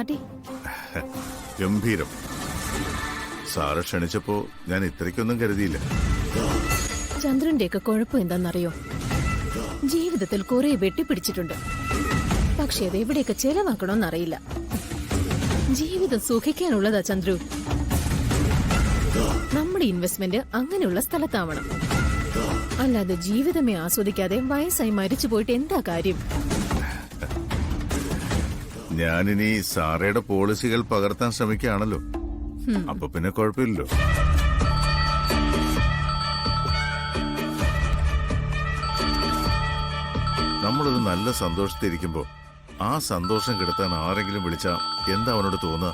Party? ഗംഭീരം. Sir ക്ഷണിച്ചപ്പോ ഞാൻ ഇത്രയ്ക്കൊന്നും കരുതിയില്ല. ചന്ദ്രന്റെ ഒക്കെ കുഴപ്പം എന്താണെന്നറിയോ? ജീവിതത്തിൽ കുറെ വെട്ടിപ്പിടിച്ചിട്ടുണ്ട്, പക്ഷെ അത് എവിടെയൊക്കെ ചെലവാക്കണമെന്നറിയില്ല. ജീവിതം സുഖിക്കാനുള്ളതാ ചന്ദ്രു. നമ്മുടെ ഇൻവെസ്റ്റ്മെന്റ് അങ്ങനെയുള്ള സ്ഥലത്താവണം. അല്ലാതെ ജീവിതമേ ആസ്വദിക്കാതെ വയസ്സായി മരിച്ചു പോയിട്ട് എന്താ കാര്യം? ഞാനിനി സാറയുടെ പോളിസികൾ പകർത്താൻ ശ്രമിക്കുകയാണല്ലോ. അപ്പൊ പിന്നെ കുഴപ്പമില്ലല്ലോ. നമ്മളൊരു നല്ല സന്തോഷത്തിരിക്കുമ്പോ ആ സന്തോഷം കെടുത്താൻ ആരെങ്കിലും വിളിച്ചാ എന്താ അവനോട് തോന്നുക?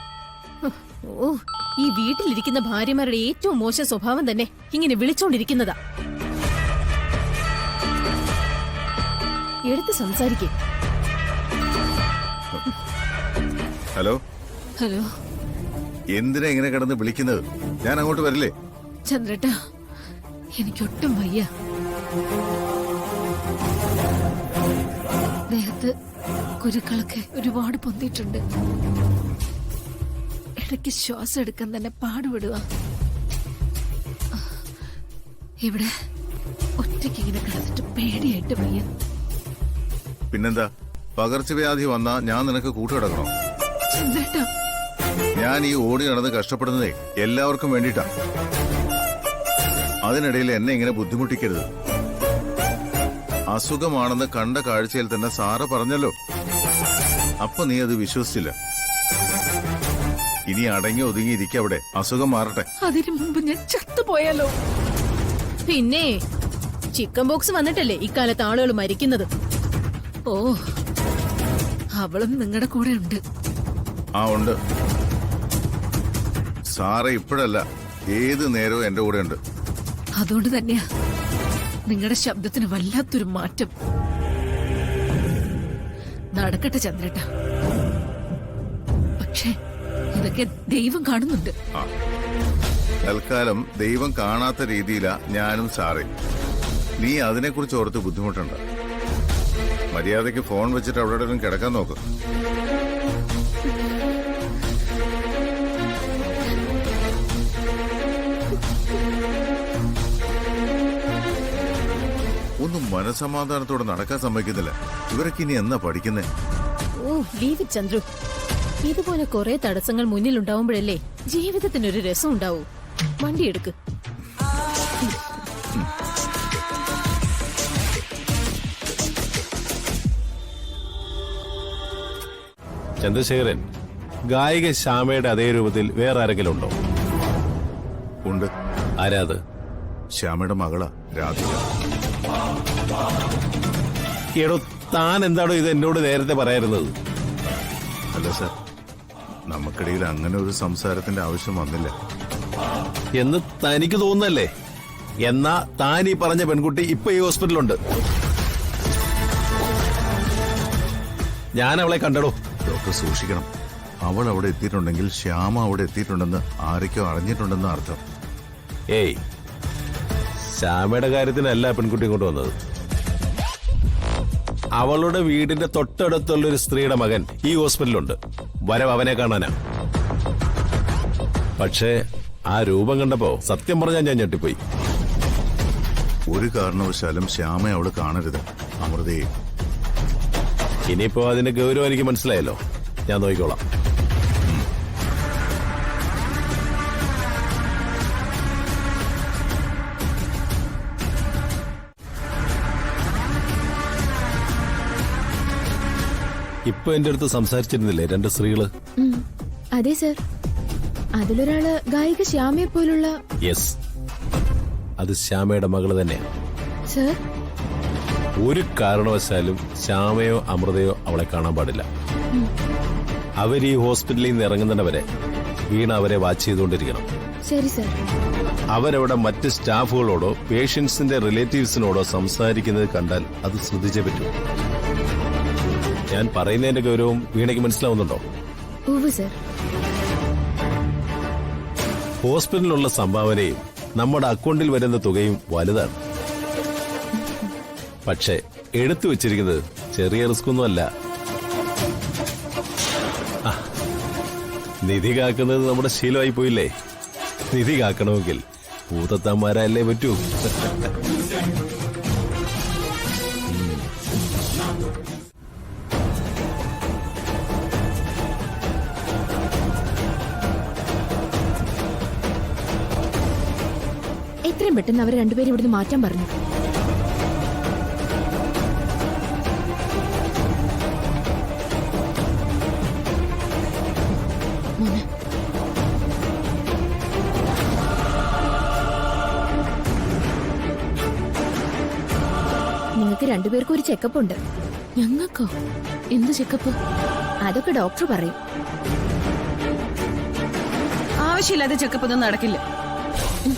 ഓ, ഈ വീട്ടിലിരിക്കുന്ന ഭാര്യമാരുടെ ഏറ്റവും മോശം സ്വഭാവം തന്നെ ഇങ്ങനെ വിളിച്ചോണ്ടിരിക്കുന്നതാ. എടുത്ത് സംസാരിക്കേ. ഹലോ ഹലോ, എന്തിനാ ഇങ്ങനെ കിടന്ന് വിളിക്കുന്നത്? ഞാൻ അങ്ങോട്ട് വരില്ലേ? ചന്ദ്രേട്ടാ, എനിക്കൊട്ടും വയ്യ. ദേഹത്ത് കുരുക്കളൊക്കെ ഒരുപാട് പൊന്തിയിട്ടുണ്ട്. ഇടയ്ക്ക് ശ്വാസം എടുക്കാൻ തന്നെ പാടുപെടുക. ഇവിടെ ഒറ്റയ്ക്ക് ഇങ്ങനെ കിടന്നിട്ട് പേടിയായിട്ട് വയ്യ. പിന്നെന്താ, പകർച്ചവ്യാധി വന്നാ ഞാൻ നിനക്ക് കൂട്ടുകിടക്കണോ? ചന്ദ്രേട്ടാ, ഞാൻ ഈ ഓടി നടന്ന് കഷ്ടപ്പെടുന്നതേ എല്ലാവർക്കും വേണ്ടിയിട്ടാ. അതിനിടയിൽ എന്നെ ഇങ്ങനെ ബുദ്ധിമുട്ടിക്കരുത്. അസുഖമാണെന്ന് കണ്ട കാഴ്ചയിൽ തന്നെ സാറ് പറഞ്ഞല്ലോ. അപ്പൊ നീ അത് വിശ്വസിച്ചില്ല. ഇനി അടങ്ങി ഒതുങ്ങിയിരിക്കവിടെ, അസുഖം മാറട്ടെ. അതിനു മുമ്പ് ഞാൻ ചത്തുപോയാലോ? പിന്നെ ചിക്കൻ ബോക്സ് വന്നിട്ടല്ലേ ഇക്കാലത്ത് ആളുകൾ മരിക്കുന്നത്. ഓ, അവളും നിങ്ങളുടെ കൂടെ ഉണ്ട്. ആ, ഉണ്ട്. സാറ് ഇപ്പോഴല്ല, ഏത് നേരവും എന്റെ കൂടെ ഉണ്ട്. അതുകൊണ്ട് തന്നെയാ നിങ്ങളുടെ ശബ്ദത്തിന് വല്ലാത്തൊരു മാറ്റം. നടക്കട്ടെ ചന്ദ്രേട്ട, പക്ഷേ ഇതൊക്കെ ദൈവം കാണുന്നുണ്ട്. തൽക്കാലം ദൈവം കാണാത്ത രീതിയിലാ ഞാനും സാറേ. നീ അതിനെക്കുറിച്ച് ഓർത്ത് ബുദ്ധിമുട്ടുണ്ട്. മര്യാദയ്ക്ക് ഫോൺ വെച്ചിട്ട് അവിടെ എവിടെയും കിടക്കാൻ നോക്ക്. ഒന്നും മനസമാധാനത്തോടെ നടക്കാൻ സമ്മതിക്കുന്നില്ല. ഇവരൊക്കെ ഇനി എന്നാ പഠിക്കുന്നേ? ഓ, ലീവ് ഇറ്റ് ചന്ദ്രു. ഇതുപോലെ കുറെ തടസ്സങ്ങൾ മുന്നിലുണ്ടാവുമ്പോഴല്ലേ ജീവിതത്തിനൊരു രസം ഉണ്ടാവൂ. വണ്ടി എടുക്ക്. ചന്ദ്രശേഖരൻ, ഗായിക ശ്യാമയുടെ അതേ രൂപത്തിൽ വേറെ ആരെങ്കിലും ഉണ്ടോ? ഉണ്ട്. ആരാത്? ശ്യാമയുടെ മകളാ, രാധിക. എടോ, താൻ എന്താണോ ഇത് എന്നോട് നേരത്തെ പറയാറുന്നത്? അല്ല സാർ, നമുക്കിടയിൽ അങ്ങനെ ഒരു സംസാരത്തിന്റെ ആവശ്യം വന്നില്ല എന്ന് തനിക്ക് തോന്നുന്നല്ലേ? എന്നാ താൻ ഈ പറഞ്ഞ പെൺകുട്ടി ഇപ്പൊ ഈ ഹോസ്പിറ്റലുണ്ട്. ഞാൻ അവളെ കണ്ടടോ. ഡോക്ടർ സൂക്ഷിക്കണം. അവൾ അവിടെ എത്തിയിട്ടുണ്ടെങ്കിൽ ശ്യാമ അവിടെ എത്തിയിട്ടുണ്ടെന്ന് ആരൊക്കെയോ അറിഞ്ഞിട്ടുണ്ടെന്ന് അർത്ഥം. ഏയ്, ശ്യാമയുടെ കാര്യത്തിനല്ല പെൺകുട്ടി കൊണ്ടുവന്നത്. അവളുടെ വീടിന്റെ തൊട്ടടുത്തുള്ളൊരു സ്ത്രീയുടെ മകൻ ഈ ഹോസ്പിറ്റലുണ്ട്. വരവ് അവനെ കാണാനാ. പക്ഷേ ആ രൂപം കണ്ടപ്പോ സത്യം പറഞ്ഞാൽ ഞാൻ ഞെട്ടിപ്പോയി. ഒരു കാരണവശാലും ശ്യാമ അവള് കാണരുത്, അമൃതയെ. ഇനിയിപ്പോ അതിന്റെ ഗൗരവം എനിക്ക് മനസ്സിലായല്ലോ. ഞാൻ നോക്കിക്കോളാം. ഇപ്പൊ എന്റെ അടുത്ത് സംസാരിച്ചിരുന്നില്ലേ രണ്ട് സ്ത്രീകള്? അതെ സർ, അതിലൊരാള് ഗായിക ശ്യാമയെ പോലുള്ള. യെസ്, അത് ശ്യാമയുടെ മകള് തന്നെയാണ്. സർ, ഒരു കാരണവശാലും ശ്യാമയോ അമൃതയോ അവളെ കാണാൻ പാടില്ല. അവർ ഈ ഹോസ്പിറ്റലിൽ നിന്ന് ഇറങ്ങുന്നവരെ വീണ അവരെ വാച്ച് ചെയ്തുകൊണ്ടിരിക്കണം. ശരി സർ. അവരവിടെ മറ്റ് സ്റ്റാഫുകളോടോ പേഷ്യൻസിന്റെ റിലേറ്റീവ്സിനോടോ സംസാരിക്കുന്നത് കണ്ടാൽ അത് ശ്രദ്ധിച്ചേ പറ്റൂ. ഞാൻ പറയുന്നതിന്റെ ഗൗരവം വീണയ്ക്ക് മനസ്സിലാവുന്നുണ്ടോ? സർ. ഹോസ്പിറ്റലിനുള്ള സംഭാവനയും നമ്മുടെ അക്കൗണ്ടിൽ വരുന്ന തുകയും വലുതാണ്. പക്ഷെ എടുത്തു വെച്ചിരിക്കുന്നത് ചെറിയ റിസ്ക് ഒന്നുമല്ല. നിധി കാക്കുന്നത് നമ്മുടെ ശീലമായി പോയില്ലേ? നിധി കാക്കണമെങ്കിൽ ഭൂതത്താന്മാരല്ലേ പറ്റൂ. എത്രയും പെട്ടെന്ന് അവർ രണ്ടുപേരും ഇവിടുന്ന് മാറ്റാൻ പറഞ്ഞു. മോനെ. നിങ്ങൾക്ക് രണ്ടുപേർക്കും ഒരു ചെക്കപ്പ് ഉണ്ട്. ഞങ്ങൾക്കോ? എന്ത് ചെക്കപ്പ്? അതൊക്കെ ഡോക്ടർ പറയും. ആവശ്യമില്ലാതെ ചെക്കപ്പ് ഒന്നും നടക്കില്ല. ഉം.